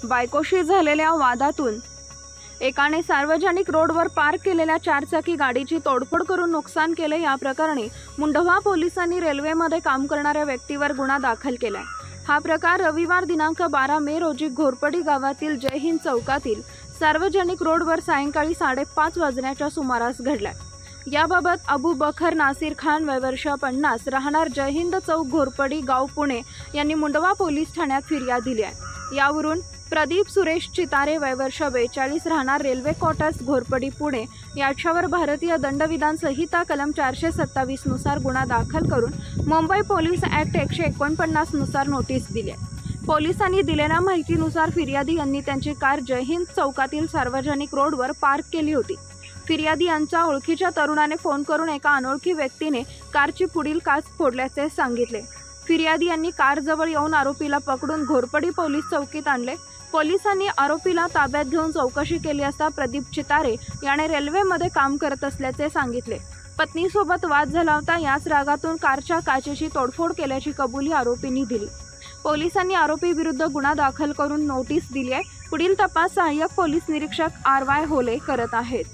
बायकोशी झालेल्या वादातून एकाने सार्वजनिक रोडवर पार्क केलेल्या चारचाकी गाडीची तोडफोड करून नुकसान केले। या प्रकरणी मुंढवा पोलिसांनी रेल्वेमध्ये काम करणाऱ्या व्यक्तीवर गुन्हा दाखल केलाय। हा प्रकार रविवार दिनांक 12 मे रोजी घोरपडी गावातील जय हिंद चौकातील सार्वजनिक रोडवर सायंकाळी 5:30 वाजण्याच्या सुमारास घडलाय। याबाबत अबू बखर नासिर खान वय वर्ष 50 राहणार जय हिंद चौक घोरपडी गाव पुणे यांनी मुंढवा पोलीस ठाण्यात फिर्याद दिली आहे। यावरून प्रदीप सुरेश चितारे वय वर्ष 42 राहणार रेल्वे क्वार्टर्स घोरपडी पुणे याच्यावर भारतीय दंडविधान संहिता कलम 427 नुसार गुन्हा दाखल करून मुंबई पोलीस ॲक्ट 149 नुसार नोटीस दिली आहे। पोलिसांनी दिलेल्या माहितीनुसार फिर्यादी यांनी त्यांची कार जय हिंद चौकातील सार्वजनिक रोडवर पार्क केली होती। फिर्यादी यांच्या ओळखीच्या तरुणाने फोन करून एका अनोळखी व्यक्तीने कारची पुढील काच फोडल्याचे सांगितले। फिर्यादी यांनी कारजवळ येऊन आरोपीला पकडून घोरपडी पोलीस चौकीत आणले। पोलिसांनी आरोपीला ताब्यात घेऊन चौकशी केली असता प्रदीप चितारे याने रेल्वेमध्ये काम करत असल्याचे सांगितले। पत्नीसोबत वाद झाला होता। याच रागातून कारच्या काचेची तोडफोड केल्याची कबुली आरोपींनी दिली। पोलिसांनी आरोपी विरुद्ध गुन्हा दाखल करून नोटीस दिली आहे। पुढील तपास सहाय्यक पोलीस निरीक्षक RY होले करत आहेत।